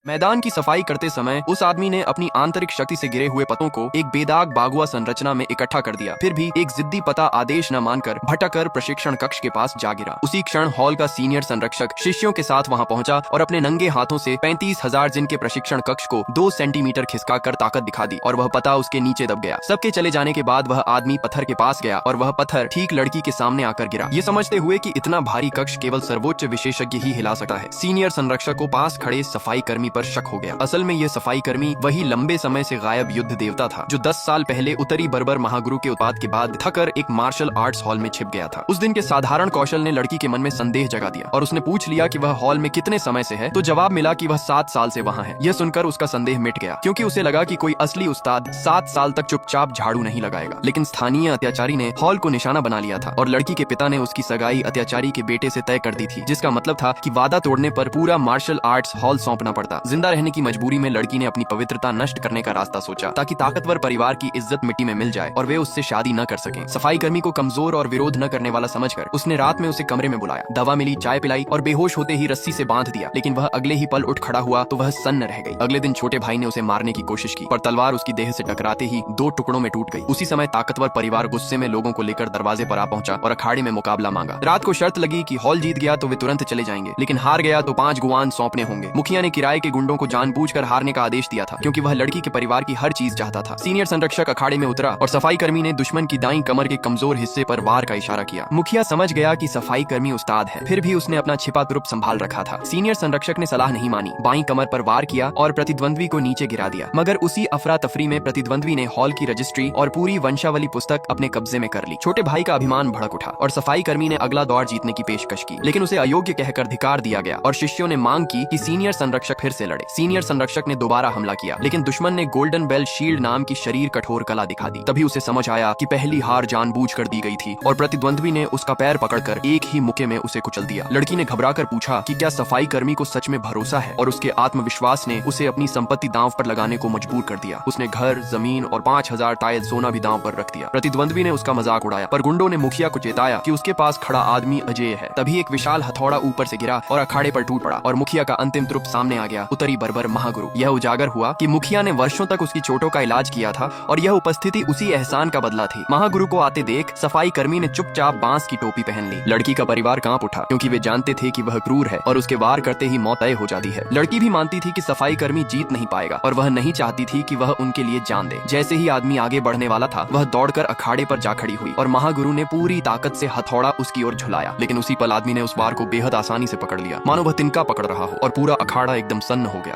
मैदान की सफाई करते समय उस आदमी ने अपनी आंतरिक शक्ति से गिरे हुए पतों को एक बेदाग बागुआ संरचना में इकट्ठा कर दिया। फिर भी एक जिद्दी पता आदेश न मानकर भटककर प्रशिक्षण कक्ष के पास जा गिरा। उसी क्षण हॉल का सीनियर संरक्षक शिष्यों के साथ वहां पहुंचा और अपने नंगे हाथों से 35,000 जिन के प्रशिक्षण कक्ष को 2 सेंटीमीटर खिसका कर ताकत दिखा दी और वह पता उसके नीचे दब गया। सबके चले जाने के बाद वह आदमी पत्थर के पास गया और वह पत्थर ठीक लड़की के सामने आकर गिरा, ये समझते हुए कि इतना भारी कक्ष केवल सर्वोच्च विशेषज्ञ ही हिला सकता है। सीनियर संरक्षक को पास खड़े सफाई कर्मी पर शक हो गया। असल में यह सफाई कर्मी वही लंबे समय से गायब युद्ध देवता था जो 10 साल पहले उत्तरी बर्बर महागुरु के उत्पात के बाद थकर एक मार्शल आर्ट्स हॉल में छिप गया था। उस दिन के साधारण कौशल ने लड़की के मन में संदेह जगा दिया और उसने पूछ लिया कि वह हॉल में कितने समय से है, तो जवाब मिला कि वह 7 साल से वहाँ है। यह सुनकर उसका संदेह मिट गया, क्योंकि उसे लगा कि कोई असली उस्ताद 7 साल तक चुपचाप झाड़ू नहीं लगाएगा। लेकिन स्थानीय अत्याचारी ने हॉल को निशाना बना लिया था और लड़की के पिता ने उसकी सगाई अत्याचारी के बेटे से तय कर दी थी, जिसका मतलब था कि वादा तोड़ने पर पूरा मार्शल आर्ट्स हॉल सौंपना पड़ता। जिंदा रहने की मजबूरी में लड़की ने अपनी पवित्रता नष्ट करने का रास्ता सोचा ताकि ताकतवर परिवार की इज्जत मिट्टी में मिल जाए और वे उससे शादी न कर सकें। सफाई कर्मी को कमजोर और विरोध न करने वाला समझकर उसने रात में उसे कमरे में बुलाया, दवा मिली, चाय पिलाई और बेहोश होते ही रस्सी से बांध दिया। लेकिन वह अगले ही पल उठ खड़ा हुआ तो वह सन्न रह गई। अगले दिन छोटे भाई ने उसे मारने की कोशिश की, पर तलवार उसकी देह से टकराते ही 2 टुकड़ों में टूट गई। उसी समय ताकतवर परिवार गुस्से में लोगों को लेकर दरवाजे पर आ पहुंचा और अखाड़े में मुकाबला मांगा। रात को शर्त लगी कि हॉल जीत गया तो वे तुरंत चले जाएंगे, लेकिन हार गया तो 5 गुआन सौंपने होंगे। मुखिया ने किराए के गुंडों को जानबूझकर हारने का आदेश दिया था, क्योंकि वह लड़की के परिवार की हर चीज चाहता था। सीनियर संरक्षक अखाड़े में उतरा और सफाई कर्मी ने दुश्मन की दाईं कमर के कमजोर हिस्से पर वार का इशारा किया। मुखिया समझ गया कि सफाई कर्मी उस्ताद है, फिर भी उसने अपना छिपा तुरुप संभाल रखा था। सीनियर संरक्षक ने सलाह नहीं मानी, बाईं कमर पर वार किया और प्रतिद्वंद्वी को नीचे गिरा दिया। मगर उसी अफरा तफरी में प्रतिद्वंद्वी ने हॉल की रजिस्ट्री और पूरी वंशावली पुस्तक अपने कब्जे में कर ली। छोटे भाई का अभिमान भड़क उठा और सफाई कर्मी ने अगला दौर जीतने की पेशकश की, लेकिन उसे अयोग्य कहकर धिकार दिया गया और शिष्यों ने मांग की कि सीनियर संरक्षक फिर से लड़े। सीनियर संरक्षक ने दोबारा हमला किया, लेकिन दुश्मन ने गोल्डन बेल शील्ड नाम की शरीर कठोर कला दिखा दी। तभी उसे समझ आया कि पहली हार जानबूझकर दी गई थी और प्रतिद्वंद्वी ने उसका पैर पकड़कर एक ही मुक्के में उसे कुचल दिया। लड़की ने घबराकर पूछा कि क्या सफाई कर्मी को सच में भरोसा है, और उसके आत्मविश्वास ने उसे अपनी संपत्ति दांव पर लगाने को मजबूर कर दिया। उसने घर, जमीन और 5,000 टायल सोना भी दांव पर रख दिया। प्रतिद्वंद्वी ने उसका मजाक उड़ाया, पर गुंडों ने मुखिया को चेताया कि उसके पास खड़ा आदमी अजय है। तभी एक विशाल हथौड़ा ऊपर से गिरा और अखाड़े पर टूट पड़ा और मुखिया का अंतिम तुरुप सामने आ गया, उत्तरी बर्बर महागुरु। यह उजागर हुआ कि मुखिया ने वर्षों तक उसकी चोटों का इलाज किया था और यह उपस्थिति उसी एहसान का बदला थी। महागुरु को आते देख सफाई कर्मी ने चुपचाप बांस की टोपी पहन ली। लड़की का परिवार कांप उठा, क्योंकि वे जानते थे कि वह क्रूर है और उसके वार करते ही मौत तय हो जाती है। लड़की भी मानती थी कि सफाई कर्मी जीत नहीं पाएगा और वह नहीं चाहती थी कि वह उनके लिए जान दे। जैसे ही आदमी आगे बढ़ने वाला था, वह दौड़कर अखाड़े पर जा खड़ी हुई और महागुरु ने पूरी ताकत से हथौड़ा उसकी ओर झुलाया। लेकिन उसी पल आदमी ने उस वार को बेहद आसानी से पकड़ लिया, मानो वह तिनका पकड़ रहा हो, और पूरा अखाड़ा एकदम सन्न हो गया।